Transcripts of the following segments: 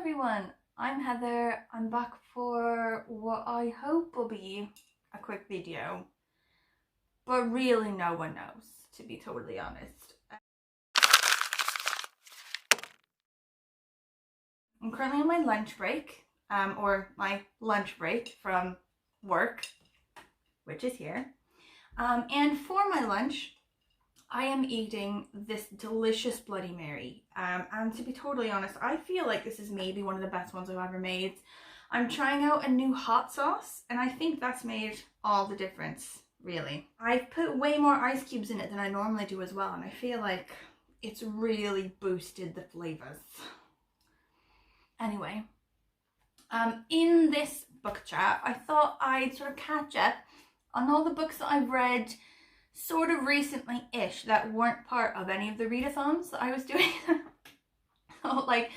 everyone, I'm Heather. I'm back for what I hope will be a quick video, but really no one knows, to be totally honest. I'm currently on my lunch break, or my lunch break from work, which is here. And for my lunch, I am eating this delicious Bloody Mary. And to be totally honest, I feel like this is maybe one of the best ones I've ever made. I'm trying out a new hot sauce, and I think that's made all the difference, really. I've put way more ice cubes in it than I normally do as well, and I feel like it's really boosted the flavors. Anyway, in this book chat, I thought I'd sort of catch up on all the books that I've read sort of recently-ish that weren't part of any of the readathons that I was doing. So, like,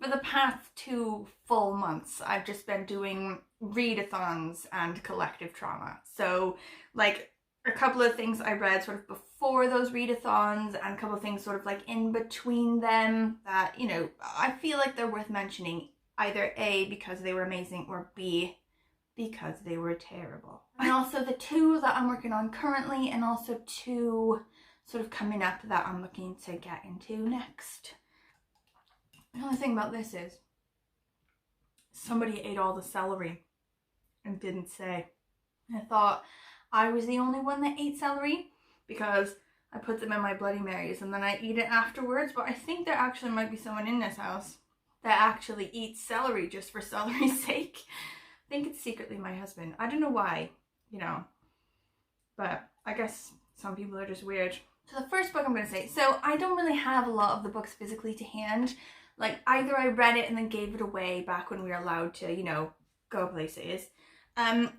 for the past 2 full months, I've just been doing readathons and collective trauma. So, like, a couple of things I read sort of before those readathons and a couple of things sort of like in between them that, you know, I feel like they're worth mentioning, either A, because they were amazing, or B, because they were terrible. And also the 2 that I'm working on currently, and also 2 sort of coming up that I'm looking to get into next. The only thing about this is somebody ate all the celery and didn't say. I thought I was the only one that ate celery because I put them in my Bloody Marys and then I eat it afterwards, but I think there actually might be someone in this house that actually eats celery just for celery's sake. I think it's secretly my husband. I don't know why, you know, but I guess some people are just weird. So the first book I'm going to say, so I don't really have a lot of the books physically to hand. Like, either I read it and then gave it away back when we were allowed to, you know, go places,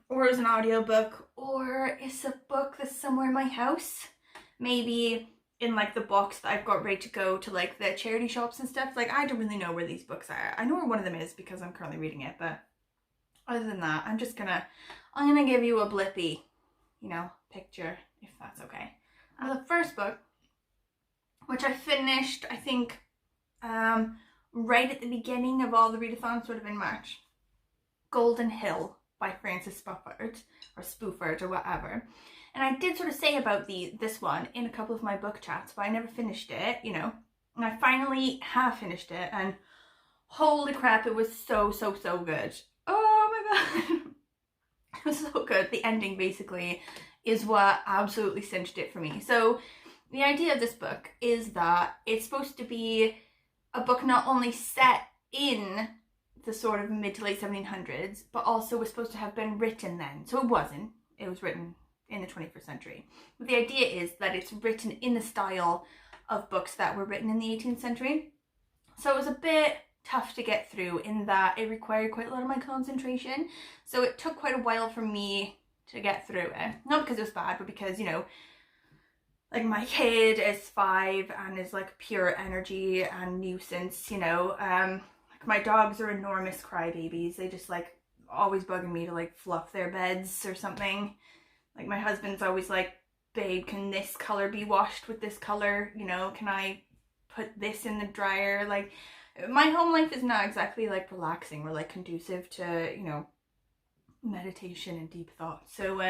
or as an audiobook, or it's a book that's somewhere in my house, maybe in like the box that I've got ready to go to like the charity shops and stuff. Like, I don't really know where these books are. I know where one of them is because I'm currently reading it, but other than that, I'm gonna give you a blippy, you know, picture, if that's okay. The first book, which I finished, I think, right at the beginning of all the readathons, sort of in March, Golden Hill by Frances Spufford, or Spufford, or whatever. And I did sort of say about this one in a couple of my book chats, but I never finished it, you know. And I finally have finished it, and holy crap, it was so, so, so good. Oh my god. It was so good. The ending, basically, is what absolutely cinched it for me. So, the idea of this book is that it's supposed to be a book not only set in the sort of mid to late 1700s, but also was supposed to have been written then. So it wasn't. It was written in the 21st century. But the idea is that it's written in the style of books that were written in the 18th century. So it was a bit tough to get through in that it required quite a lot of my concentration. So it took quite a while for me to get through it. Not because it was bad, but because, you know, like, my kid is 5 and is like pure energy and nuisance, you know. Like, my dogs are enormous crybabies. They just like always bugging me to like fluff their beds or something. Like, my husband's always like, babe, can this color be washed with this color? You know, can I put this in the dryer? Like, my home life is not exactly like relaxing or like conducive to, you know, meditation and deep thought. So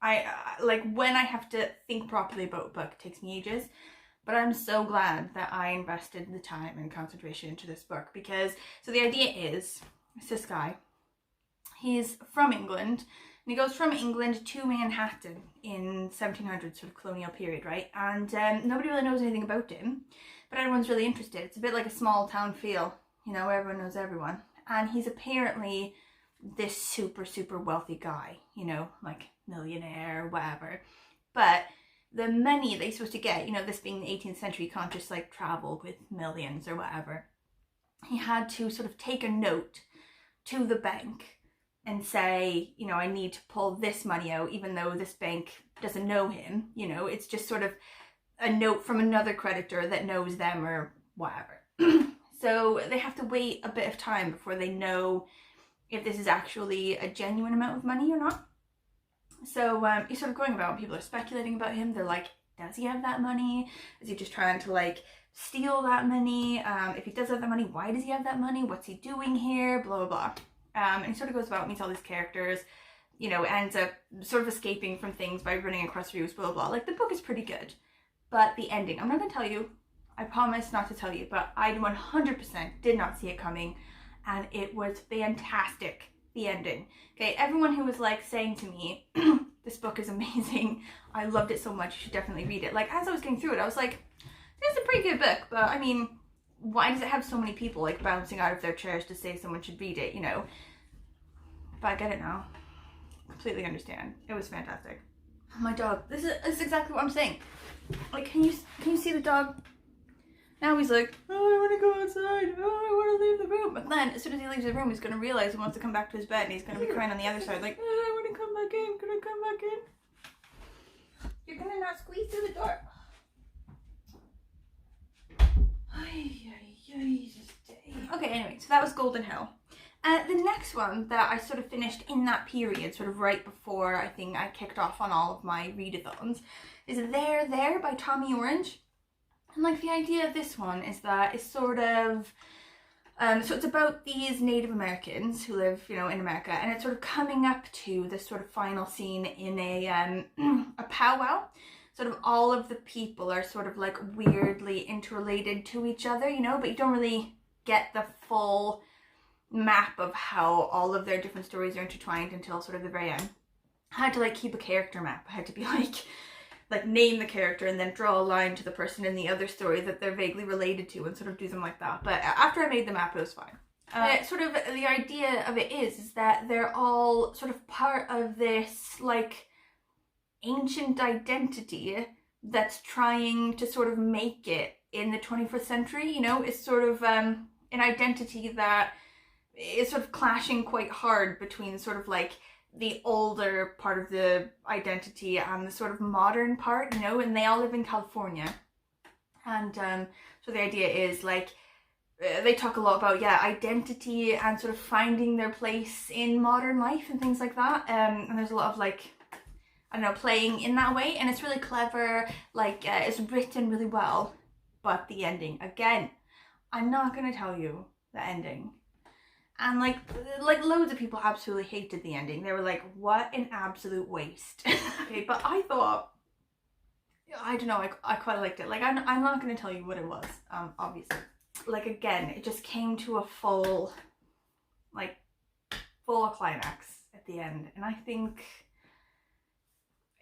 I like, when I have to think properly about a book, it takes me ages, but I'm so glad that I invested the time and concentration into this book, because, so the idea is, it's this guy, he's from England, and he goes from England to Manhattan in 1700s, sort of colonial period, right? And nobody really knows anything about him, but everyone's really interested. It's a bit like a small town feel, you know, everyone knows everyone. And he's apparently this super, super wealthy guy, you know, like millionaire, whatever. But the money that he's supposed to get, you know, this being the 18th century, you can't just like travel with millions or whatever. He had to sort of take a note to the bank and say, you know, I need to pull this money out, even though this bank doesn't know him, you know, it's just sort of a note from another creditor that knows them or whatever. So they have to wait a bit of time before they know if this is actually a genuine amount of money or not. So he's sort of going about, people are speculating about him. They're like, does he have that money? Is he just trying to like steal that money? If he does have that money, why does he have that money? What's he doing here? Blah, blah, blah. And he sort of goes about, meets all these characters, you know, ends up sort of escaping from things by running across roofs, blah, blah, blah. Like, the book is pretty good. But the ending, I'm not going to tell you. I promise not to tell you, but I 100% did not see it coming. And it was fantastic, the ending. Okay, everyone who was like saying to me, this book is amazing, I loved it so much, you should definitely read it. Like, as I was getting through it, I was like, this is a pretty good book, but I mean, why does it have so many people like bouncing out of their chairs to say someone should read it, you know? But I get it now. Completely understand. It was fantastic. My dog, this is exactly what I'm saying. Like, can you see the dog? Now he's like, oh, I want to go outside. Oh, I want to leave the room. But then, as soon as he leaves the room, he's going to realize he wants to come back to his bed, and he's going to be crying on the other side, like, oh, I want to come back in. Can I come back in? You're going to not squeeze through the door. Okay, anyway, so that was Golden Hill. The next one that I sort of finished in that period, sort of right before I think I kicked off on all of my readathons, is There by Tommy Orange. And like, the idea of this one is that it's sort of, so it's about these Native Americans who live, you know, in America, and it's sort of coming up to this sort of final scene in a powwow. Sort of all of the people are sort of like weirdly interrelated to each other, you know, but you don't really get the full map of how all of their different stories are intertwined until sort of the very end. I had to like keep a character map. I had to be like name the character and then draw a line to the person in the other story that they're vaguely related to and sort of do them like that. But after I made the map, it was fine. Sort of the idea of it is that they're all sort of part of this like ancient identity that's trying to sort of make it in the 21st century, you know. It's sort of an identity that is sort of clashing quite hard between sort of like the older part of the identity and the sort of modern part, you know, and they all live in California. And so the idea is like, they talk a lot about, yeah, identity and sort of finding their place in modern life and things like that. And there's a lot of like, I don't know, playing in that way, and it's really clever, like, it's written really well. But the ending, again, I'm not going to tell you the ending. And like loads of people absolutely hated the ending. They were like, what an absolute waste. Okay, but I thought, I don't know, I quite liked it. Like, I'm not going to tell you what it was, obviously. Like, again, it just came to a full climax at the end. And I think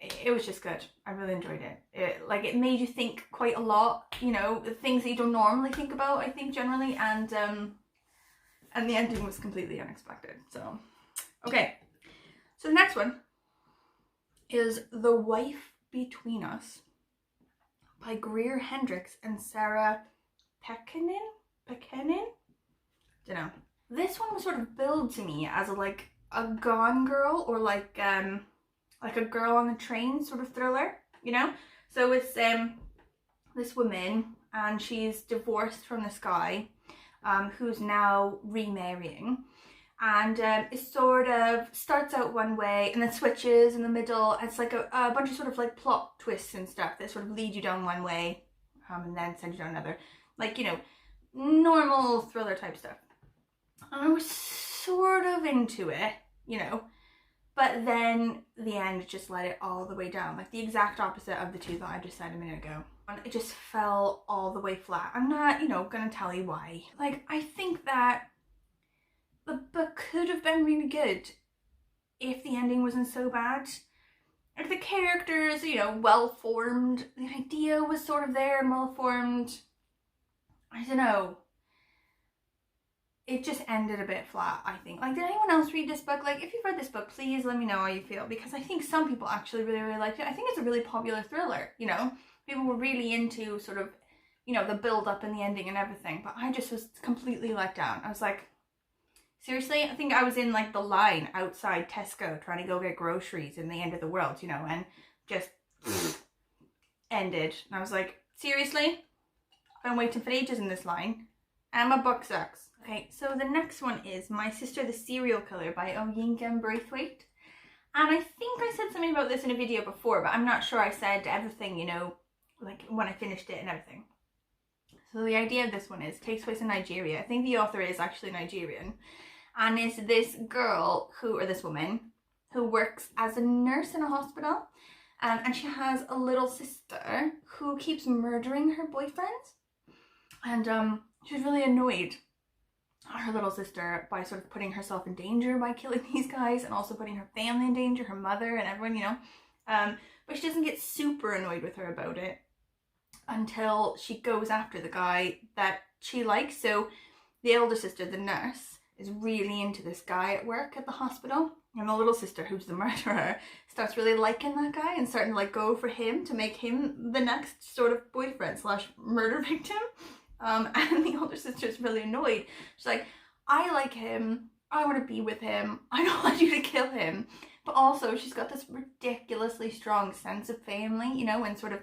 it was just good. I really enjoyed it. It made you think quite a lot, you know, the things that you don't normally think about, I think, generally. And the ending was completely unexpected. So, okay. So the next one is The Wife Between Us by Greer Hendricks and Sarah Pekkanen? Dunno. This one was sort of billed to me as a Gone Girl, or like a Girl on the Train sort of thriller, you know? So it's this woman, and she's divorced from this guy, who's now remarrying, and it sort of starts out one way and then switches in the middle. It's like a bunch of sort of like plot twists and stuff that sort of lead you down one way and then send you down another, like, you know, normal thriller type stuff. And I was sort of into it, you know, but then the end just let it all the way down, like the exact opposite of the two that I just said a minute ago. It just fell all the way flat. I'm not, you know, gonna tell you why. Like, I think that the book could have been really good if the ending wasn't so bad. Like, the characters, you know, well-formed. The idea was sort of there and well-formed. I don't know. It just ended a bit flat, I think. Like, did anyone else read this book? Like, if you've read this book, please let me know how you feel, because I think some people actually really, really liked it. I think it's a really popular thriller, you know? People were really into sort of, you know, the build-up and the ending and everything, but I just was completely let down. I was like, seriously? I think I was in, like, the line outside Tesco trying to go get groceries in the end of the world, you know, and just ended. And I was like, seriously? I've been waiting for ages in this line, and my book sucks. Okay, so the next one is My Sister the Serial Killer by Oyinkan Braitwaite. And I think I said something about this in a video before, but I'm not sure I said everything, you know, like when I finished it and everything. So the idea of this one is, it takes place in Nigeria. I think the author is actually Nigerian. And it's this girl or this woman who works as a nurse in a hospital. And she has a little sister who keeps murdering her boyfriend. And she's really annoyed at her little sister by sort of putting herself in danger by killing these guys, and also putting her family in danger, her mother and everyone, you know. But she doesn't get super annoyed with her about it until she goes after the guy that she likes. So the elder sister, the nurse, is really into this guy at work at the hospital. And the little sister, who's the murderer, starts really liking that guy and starting to like go for him to make him the next sort of boyfriend / murder victim. And the older sister is really annoyed. She's like, I like him. I want to be with him. I don't want you to kill him. But also she's got this ridiculously strong sense of family, you know, and sort of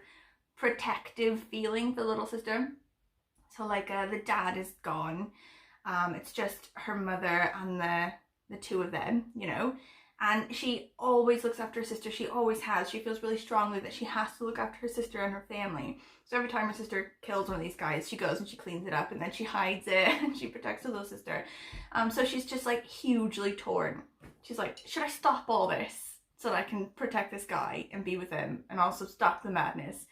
protective feeling for the little sister. So like the dad is gone. It's just her mother and the two of them, you know, and she always looks after her sister. She always has. She feels really strongly that she has to look after her sister and her family. So every time her sister kills one of these guys, she goes and she cleans it up, and then she hides it and she protects her little sister. So she's just like hugely torn. She's like, should I stop all this so that I can protect this guy and be with him and also stop the madness?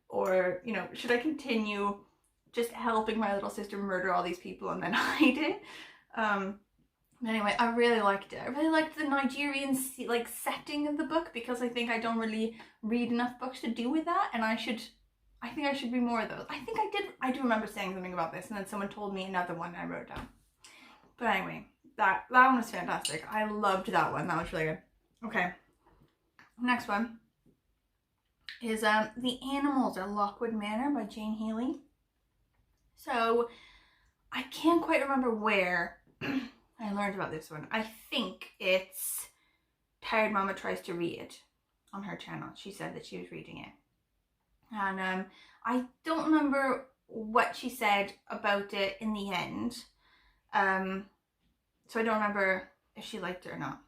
Or, you know, should I continue just helping my little sister murder all these people and then hide it? Anyway, I really liked it. I really liked the Nigerian like setting of the book, because I think I don't really read enough books to do with that, and I think I should read more of those. I do remember saying something about this, and then someone told me another one and I wrote it down. But anyway, that one was fantastic. I loved that one. That was really good. Okay. Next one is The Animals at Lockwood Manor by Jane Healey. So I can't quite remember where I learned about this one. I think it's Tired Mama Tries to Read on her channel. She said that she was reading it. And I don't remember what she said about it in the end. So I don't remember if she liked it or not.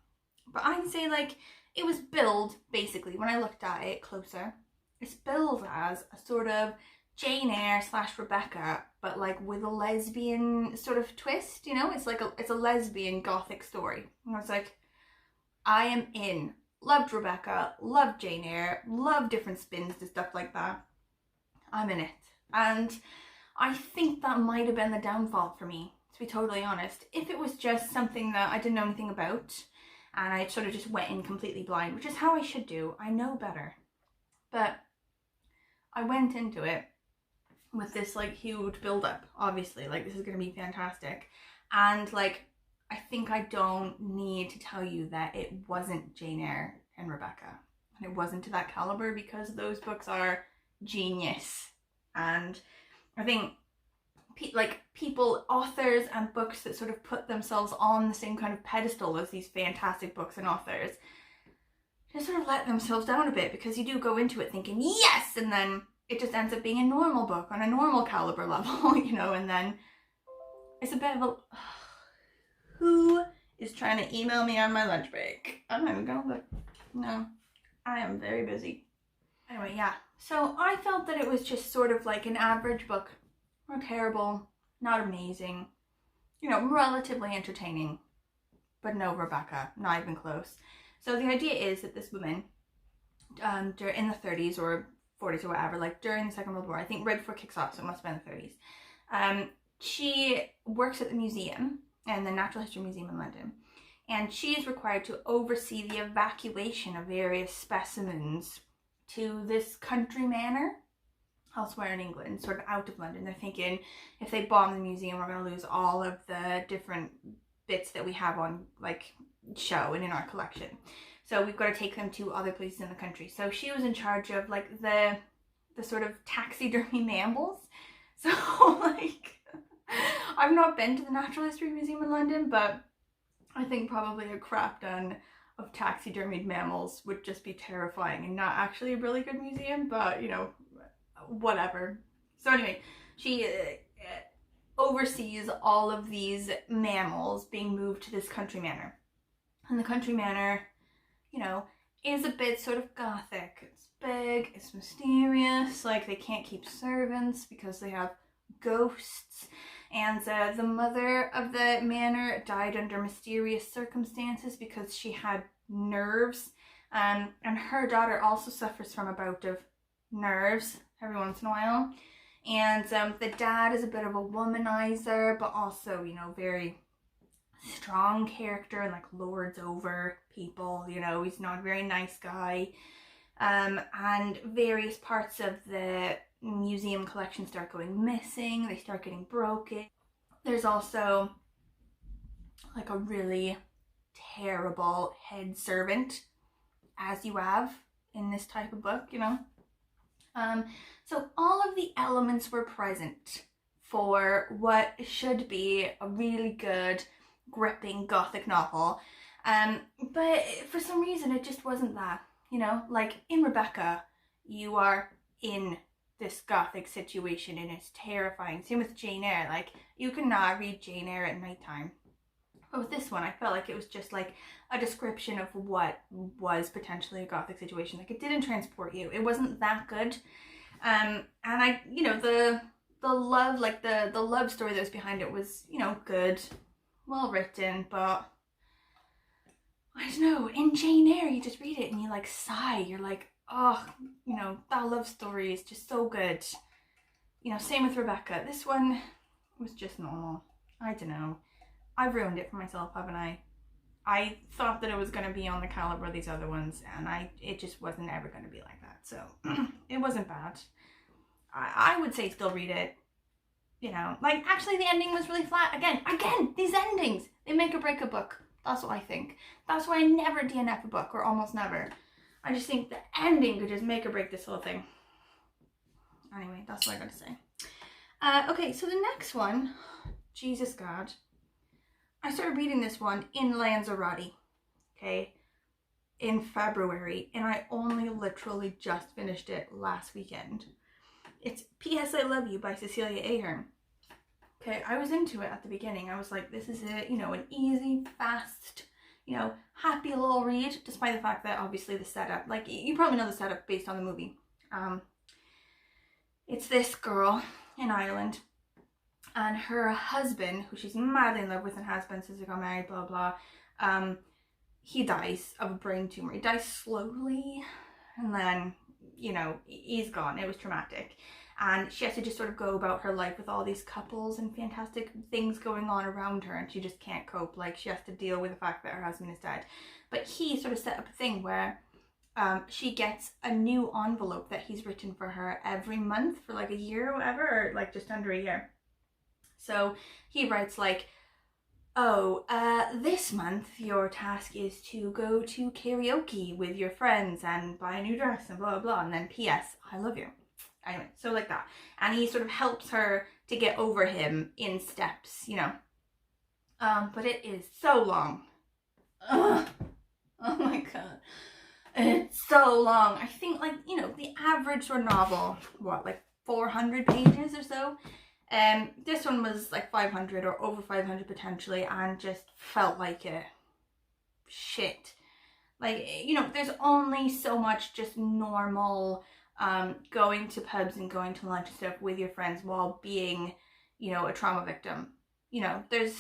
But I'd say like it was billed, basically, when I looked at it closer, it's billed as a sort of Jane Eyre / Rebecca, but like with a lesbian sort of twist, you know? It's like it's a lesbian gothic story. And I was like, I am in. Loved Rebecca, loved Jane Eyre, loved different spins to stuff like that. I'm in it. And I think that might have been the downfall for me, to be totally honest. If it was just something that I didn't know anything about, and I sort of just went in completely blind, which is how I should do. I know better. But I went into it with this like huge build up, obviously, like this is gonna be fantastic. And like, I think I don't need to tell you that it wasn't Jane Eyre and Rebecca. And it wasn't to that caliber, because those books are genius. And I think people, authors and books that sort of put themselves on the same kind of pedestal as these fantastic books and authors, just sort of let themselves down a bit, because you do go into it thinking, yes, and then it just ends up being a normal book on a normal caliber level, you know, and then it's a bit of a... Who is trying to email me on my lunch break? I'm not even gonna look. No, I am very busy. Anyway, yeah. So I felt that it was just sort of like an average book. Not terrible, not amazing, you know, relatively entertaining, but no Rebecca, not even close. So the idea is that this woman, in the 30s or 40s or whatever, like during the Second World War, I think right before it kicks off, so it must have been the 30s, she works at the museum, and the Natural History Museum in London, and she is required to oversee the evacuation of various specimens to this country manor elsewhere in England, sort of out of London. They're thinking, if they bomb the museum, we're going to lose all of the different bits that we have on like show and in our collection. So we've got to take them to other places in the country. So she was in charge of like the sort of taxidermy mammals. So like, I've not been to the Natural History Museum in London, but I think probably a crap ton of taxidermied mammals would just be terrifying, and not actually a really good museum, but you know, whatever. So anyway, she oversees all of these mammals being moved to this country manor. And the country manor, you know, is a bit sort of gothic. It's big, it's mysterious, like they can't keep servants because they have ghosts. And the mother of the manor died under mysterious circumstances because she had nerves. And her daughter also suffers from a bout of nerves every once in a while. And the dad is a bit of a womanizer, but also, you know, very strong character and like lords over people. You know, he's not a very nice guy. And various parts of the museum collection start going missing. They start getting broken. There's also like a really terrible head servant, as you have in this type of book, you know. So all of the elements were present for what should be a really good, gripping gothic novel. But for some reason it just wasn't that, you know. Like in Rebecca, you are in this gothic situation and it's terrifying. Same with Jane Eyre, like you cannot read Jane Eyre at nighttime. But with this one, I felt like it was just like a description of what was potentially a gothic situation. Like it didn't transport you. It wasn't that good. And I, you know, the love, like the love story that was behind it was, you know, good, well written, but I don't know, in Jane Eyre, you just read it and you like sigh. You're like, oh, you know, that love story is just so good. You know, same with Rebecca. This one was just normal. I don't know. I've ruined it for myself, haven't I? I thought that it was going to be on the caliber of these other ones, and it just wasn't ever going to be like that. So it wasn't bad. I would say still read it. You know, like actually the ending was really flat. Again, these endings, they make or break a book. That's what I think. That's why I never DNF a book, or almost never. I just think the ending could just make or break this whole thing. Anyway, that's what I got to say. Okay, so the next one, Jesus God. I started reading this one in Lanzarote, okay, in February, and I only literally just finished it last weekend. It's P.S. I Love You by Cecelia Ahern. Okay, I was into it at the beginning. I was like, this is it, you know, an easy, fast, you know, happy little read, despite the fact that obviously the setup, like, you probably know the setup based on the movie. It's this girl in Ireland, and her husband, who she's madly in love with and has been since they got married, blah, blah, he dies of a brain tumor. He dies slowly, and then, you know, he's gone. It was traumatic. And she has to just sort of go about her life with all these couples and fantastic things going on around her, and she just can't cope. Like, she has to deal with the fact that her husband is dead. But he sort of set up a thing where she gets a new envelope that he's written for her every month for like a year or whatever, or like just under a year. So he writes like, oh, this month your task is to go to karaoke with your friends and buy a new dress and blah, blah, blah. And then P.S. I love you. Anyway, so like that. And he sort of helps her to get over him in steps, you know. But it is so long. Ugh. Oh my God. It's so long. I think, like, you know, the average for a novel, what, like 400 pages or so? This one was like 500 or over 500 potentially, and just felt like a shit. Like, you know, there's only so much just normal going to pubs and going to lunch and stuff with your friends while being, you know, a trauma victim. You know, there's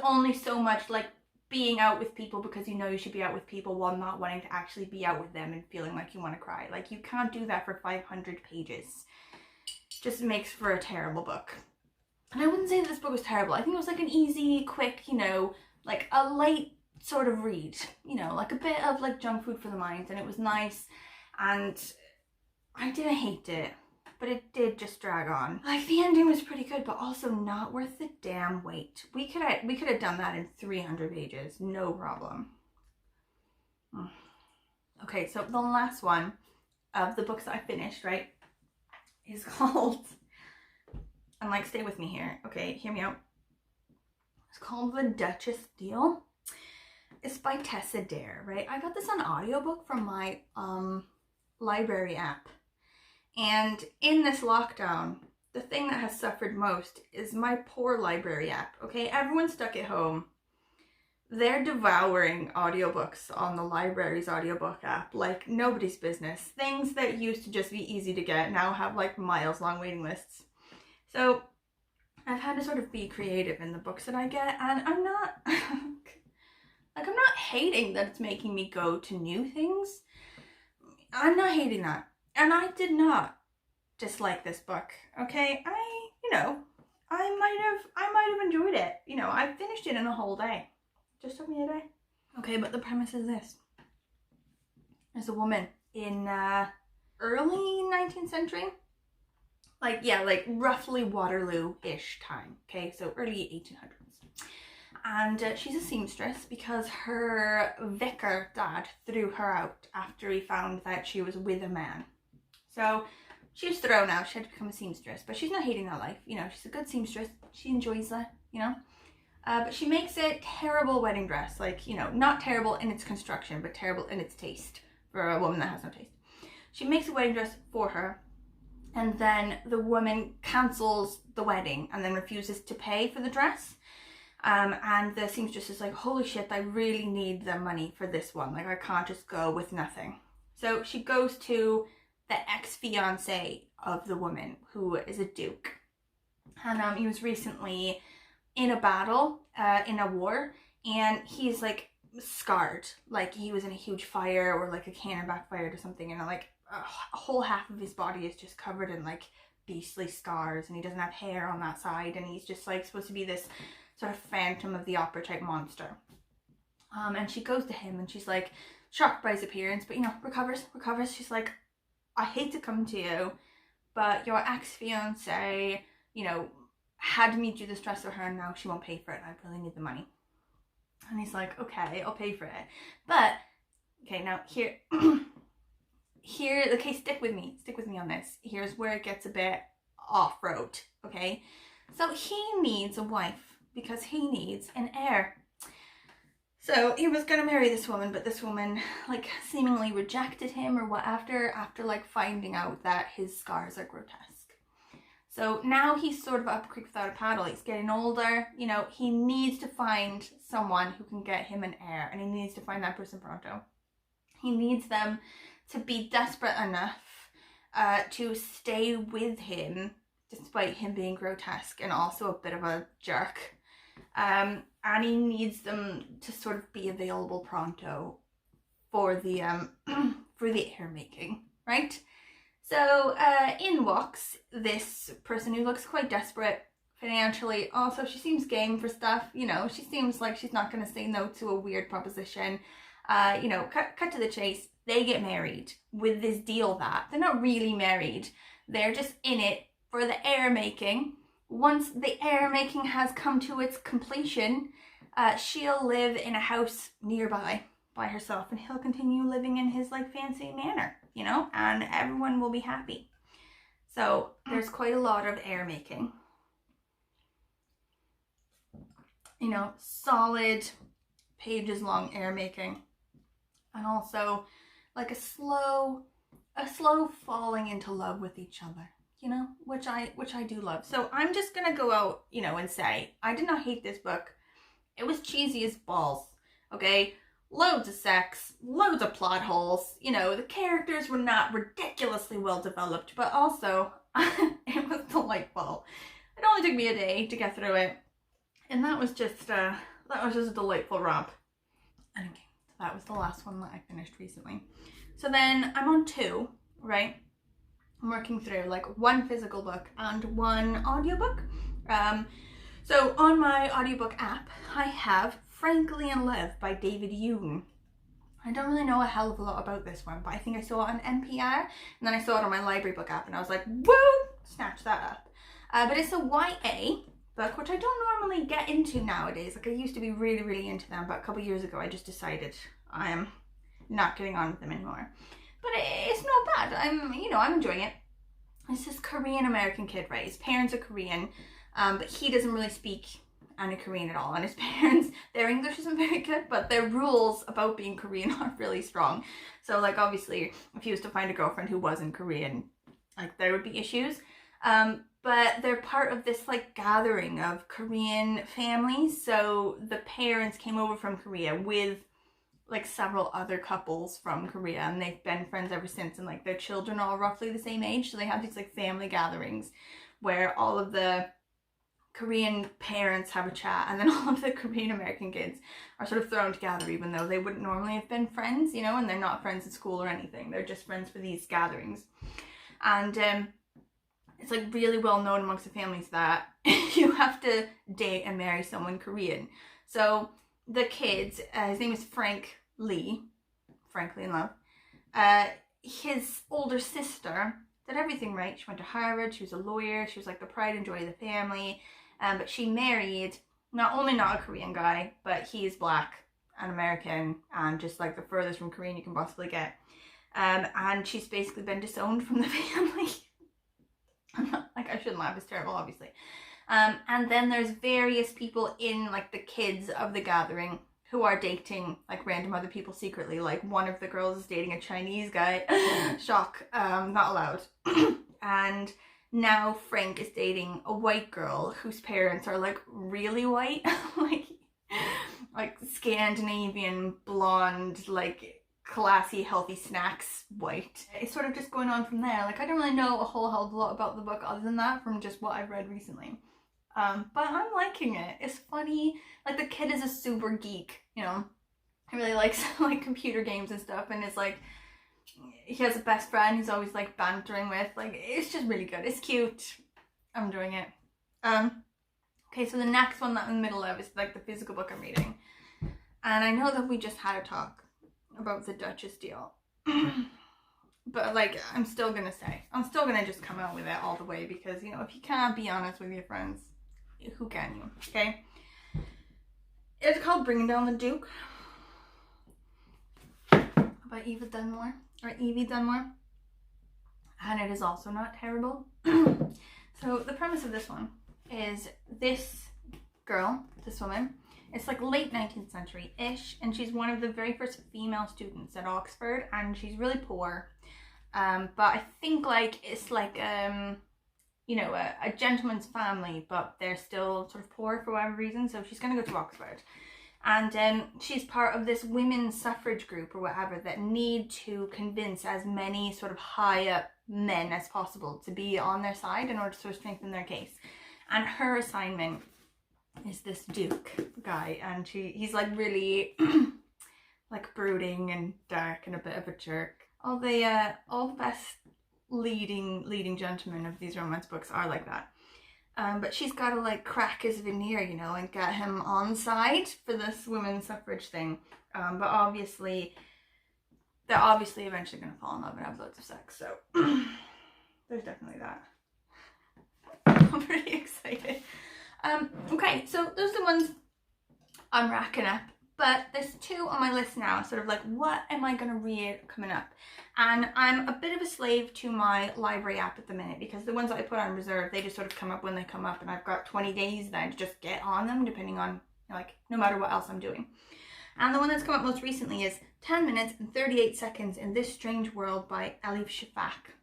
only so much like being out with people because you know you should be out with people while not wanting to actually be out with them and feeling like you want to cry. Like, you can't do that for 500 pages. Just makes for a terrible book. And I wouldn't say that this book was terrible. I think it was like an easy, quick, you know, like a light sort of read, you know, like a bit of like junk food for the mind, and it was nice, and I didn't hate it, but it did just drag on. Like, the ending was pretty good, but also not worth the damn wait. We could have done that in 300 pages, no problem. Okay, so the last one of the books that I finished, right, is called, and like, stay with me here, okay, hear me out. It's called The Duchess Deal. It's by Tessa, right? I got this on audiobook from my library app. And in this lockdown, the thing that has suffered most is my poor library app, okay? Everyone's stuck at home. They're devouring audiobooks on the library's audiobook app like nobody's business. Things that used to just be easy to get now have like miles long waiting lists. So I've had to sort of be creative in the books that I get, and I'm not like, I'm not hating that it's making me go to new things. I'm not hating that. And I did not dislike this book, okay? I might have enjoyed it. I finished it in a whole day. Just took me a day. Okay, but the premise is this. There's a woman in early 19th century. Like roughly Waterloo-ish time, okay? So early 1800s. And she's a seamstress because her vicar dad threw her out after he found that she was with a man. So she was thrown out. She had to become a seamstress, but she's not hating that life. She's a good seamstress. She enjoys that, but she makes a terrible wedding dress. Like, not terrible in its construction, but terrible in its taste for a woman that has no taste. She makes a wedding dress for her, and then the woman cancels the wedding and then refuses to pay for the dress. And the seamstress is like, holy shit, I really need the money for this one. Like, I can't just go with nothing. So she goes to the ex-fiance of the woman, who is a duke. And he was recently in a battle, in a war, and he's like scarred. Like, he was in a huge fire, or like a cannon backfired or something, and like a whole half of his body is just covered in like beastly scars, and he doesn't have hair on that side, and he's just like supposed to be this sort of Phantom of the Opera type monster. And she goes to him and she's like shocked by his appearance, but recovers. She's like, I hate to come to you, but your ex-fiance, had me do this dress for her, and now she won't pay for it. I really need the money. And he's like, okay, I'll pay for it. But, okay, now here, okay, stick with me on this. Here's where it gets a bit off-road, okay? So he needs a wife because he needs an heir. So he was gonna marry this woman, but this woman like seemingly rejected him or what after like finding out that his scars are grotesque. So now he's sort of up a creek without a paddle. He's getting older, he needs to find someone who can get him an heir, and he needs to find that person pronto. He needs them to be desperate enough to stay with him despite him being grotesque and also a bit of a jerk. And he needs them to sort of be available pronto for the heir making, right? So in walks this person who looks quite desperate financially. Also, she seems game for stuff. She seems like she's not going to say no to a weird proposition. Cut to the chase. They get married with this deal that they're not really married. They're just in it for the heir making. Once the heir making has come to its completion, she'll live in a house nearby by herself, and he'll continue living in his like fancy manor, and everyone will be happy. So there's quite a lot of heir making. Solid pages long heir making, and also like a slow falling into love with each other. Which I do love. So I'm just gonna go out, and say I did not hate this book. It was cheesy as balls, okay? Loads of sex, loads of plot holes. The characters were not ridiculously well developed, but also it was delightful. It only took me a day to get through it, and that was just a delightful romp. And okay, that was the last one that I finished recently. So then I'm on 2, right? I'm working through like 1 physical book and 1 audiobook. So on my audiobook app, I have Frankly in Love by David Yoon. I don't really know a hell of a lot about this one, but I think I saw it on NPR, and then I saw it on my library book app, and I was like, woo, snatch that up. But it's a YA book, which I don't normally get into nowadays. Like, I used to be really, really into them, but a couple years ago I just decided I am not getting on with them anymore. But it's not bad. I'm enjoying it. It's this Korean American kid, right? His parents are Korean, but he doesn't really speak any Korean at all. And his parents, their English isn't very good, but their rules about being Korean are really strong. So, like, obviously, if he was to find a girlfriend who wasn't Korean, like, there would be issues. But they're part of this, like, gathering of Korean families. So the parents came over from Korea with like several other couples from Korea, and they've been friends ever since, and like their children are all roughly the same age, so they have these like family gatherings where all of the Korean parents have a chat, and then all of the Korean American kids are sort of thrown together, even though they wouldn't normally have been friends, you know, and they're not friends at school or anything. They're just friends for these gatherings. And it's like really well known amongst the families that you have to date and marry someone Korean. So the kids, his name is Frank Lee, frankly in love. His older sister did everything right. She went to Harvard, she was a lawyer, she was like the pride and joy of the family. But she married not only not a Korean guy, but he is black and American and just like the furthest from Korean you can possibly get. And she's basically been disowned from the family. Like, I shouldn't laugh, it's terrible, obviously. And then there's various people in like the kids of the gathering who are dating like random other people secretly. Like one of the girls is dating a Chinese guy. Shock, not allowed. And now Frank is dating a white girl whose parents are like really white. like Scandinavian, blonde, like classy, healthy snacks white. It's sort of just going on from there. Like, I don't really know a whole hell of a lot about the book other than that from just what I've read recently. But I'm liking it. It's funny. Like, the kid is a super geek, you know. He really likes like computer games and stuff, and it's like he has a best friend he's always like bantering with. Like, it's just really good. It's cute. I'm enjoying it. Okay, so the next one that I'm in the middle of is like the physical book I'm reading. And I know that we just had a talk about the Duchess deal. But like, I'm still gonna just come out with it all the way, because, you know, if you can't be honest with your friends, who can you? Okay? It's called Bringing Down the Duke by Evie Dunmore, or Evie Dunmore. And it is also not terrible. So the premise of this one is this girl, this woman, it's like late 19th century-ish, and she's one of the very first female students at Oxford, and she's really poor. But I think like it's like you know, a gentleman's family, but they're still sort of poor for whatever reason, so she's gonna go to Oxford. And she's part of this women's suffrage group or whatever that need to convince as many sort of high up men as possible to be on their side in order to sort of strengthen their case. And her assignment is this Duke guy, and he's like really like brooding and dark and a bit of a jerk. All the best leading gentlemen of these romance books are like that. But she's got to like crack his veneer, you know, and get him on side for this women's suffrage thing. But obviously, they're obviously eventually going to fall in love and have loads of sex. So there's definitely that. I'm pretty excited. Okay, so those are the ones I'm racking up. But there's two on my list now, sort of like, what am I going to read coming up? And I'm a bit of a slave to my library app at the minute, because the ones that I put on reserve, they just sort of come up when they come up, and I've got 20 days then to just get on them, depending on, you know, like, no matter what else I'm doing. And the one that's come up most recently is 10 minutes and 38 seconds in This Strange World by Elif Shafak.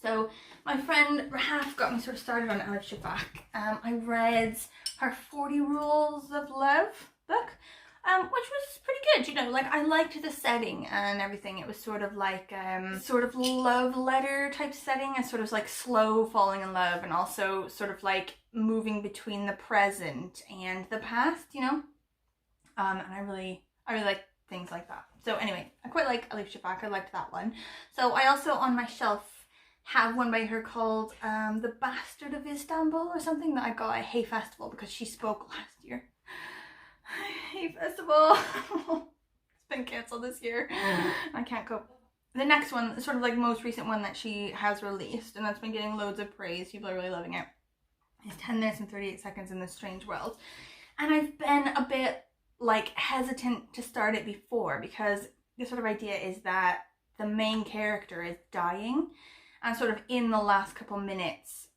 So my friend Rahaf got me sort of started on Elif Shafak. I read her 40 Rules of Love book, which was pretty good, you know, like, I liked the setting and everything. It was sort of like, sort of love letter type setting, and sort of like slow falling in love, and also sort of like moving between the present and the past, you know, and I really like things like that. So anyway, I quite like Elif Shafak, I liked that one. So I also, on my shelf, have one by her called The Bastard of Istanbul or something, that I got at Hay Festival because she spoke last year. Hay Festival. It's been cancelled this year. I can't cope. The next one, sort of like most recent one that she has released, and that's been getting loads of praise, people are really loving it, is 10 minutes and 38 seconds in This Strange World. And I've been a bit like hesitant to start it before, because the sort of idea is that the main character is dying, and sort of in the last couple minutes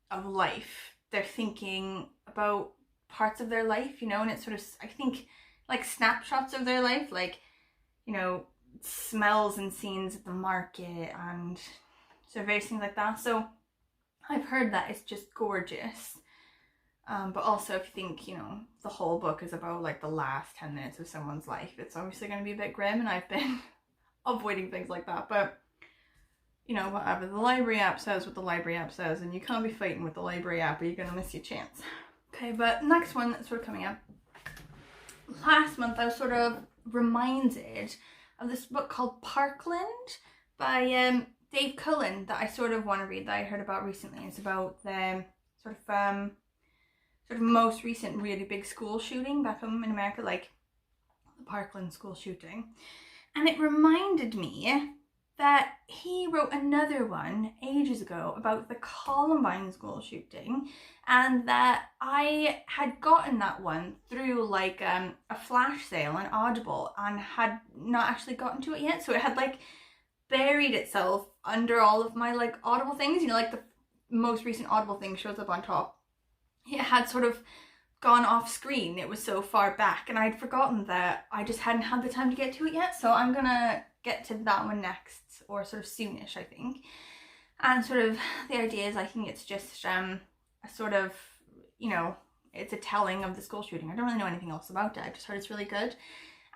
of life, they're thinking about parts of their life, you know, and it's sort of, I think, like snapshots of their life, like, you know, smells and scenes at the market and sort of various things like that. So I've heard that it's just gorgeous. But also, if you think, you know, the whole book is about like the last 10 minutes of someone's life, it's obviously going to be a bit grim, and I've been avoiding things like that. But you know, whatever the library app says, what the library app says, and you can't be fighting with the library app or you're gonna miss your chance. Okay, but next one that's sort of coming up. Last month I was sort of reminded of this book called Parkland by Dave Cullen that I sort of want to read, that I heard about recently. It's about the sort of most recent really big school shooting back home in America, like the Parkland school shooting. And it reminded me that he wrote another one ages ago about the Columbine school shooting, and that I had gotten that one through like a flash sale on Audible and had not actually gotten to it yet. So it had like buried itself under all of my like Audible things, you know, like the most recent Audible thing shows up on top. It had sort of gone off screen. It was so far back, and I'd forgotten that I just hadn't had the time to get to it yet. So I'm gonna get to that one next, or sort of soonish, I think. And sort of the idea is, I think it's just a sort of, you know, it's a telling of the school shooting. I don't really know anything else about it. I just heard it's really good.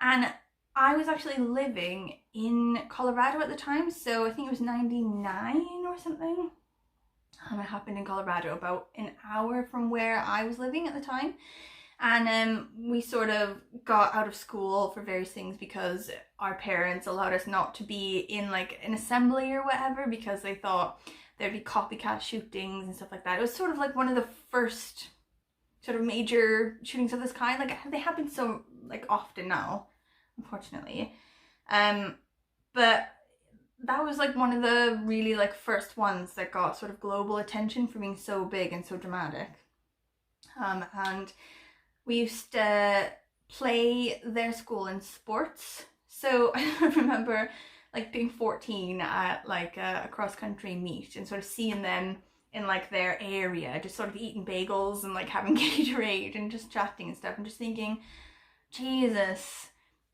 And I was actually living in Colorado at the time, so I think it was 99 or something. It happened in Colorado, about an hour from where I was living at the time. And we sort of got out of school for various things because our parents allowed us not to be in like an assembly or whatever, because they thought there'd be copycat shootings and stuff like that. It was sort of like one of the first sort of major shootings of this kind. Like, they happen so like often now, unfortunately. But that was like one of the really like first ones that got sort of global attention for being so big and so dramatic. And we used to play their school in sports. So I remember like being 14 at like a cross-country meet and sort of seeing them in like their area, just sort of eating bagels and like having Gatorade and just chatting and stuff, and just thinking, Jesus,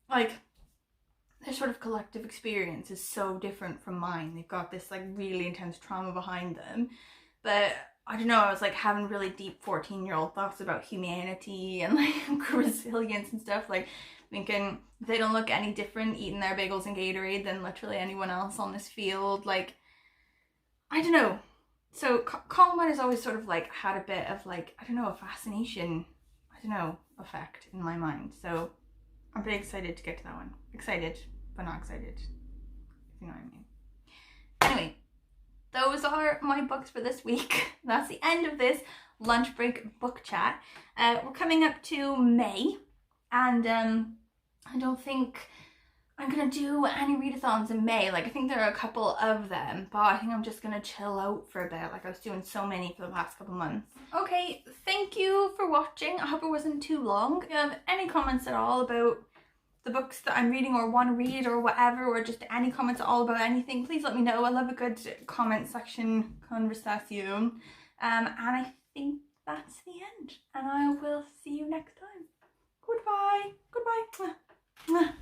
like their sort of collective experience is so different from mine. They've got this like really intense trauma behind them, but I don't know, I was like having really deep 14-year-old thoughts about humanity and like resilience and stuff, like thinking they don't look any different eating their bagels and Gatorade than literally anyone else on this field. Like, I don't know. So Columbine has always sort of like had a bit of like, I don't know, a fascination, I don't know, effect in my mind. So I'm pretty excited to get to that one. Excited, but not excited, if you know what I mean. Anyway, those are my books for this week. That's the end of this lunch break book chat. We're coming up to May, and I don't think I'm gonna do any readathons in May. Like, I think there are a couple of them, but I think I'm just gonna chill out for a bit. Like, I was doing so many for the past couple months. Okay, thank you for watching. I hope it wasn't too long. If you have any comments at all about the books that I'm reading or want to read or whatever, or just any comments at all about anything, please let me know. I love a good comment section conversation. And I think that's the end, and I will see you next time. Goodbye. Goodbye.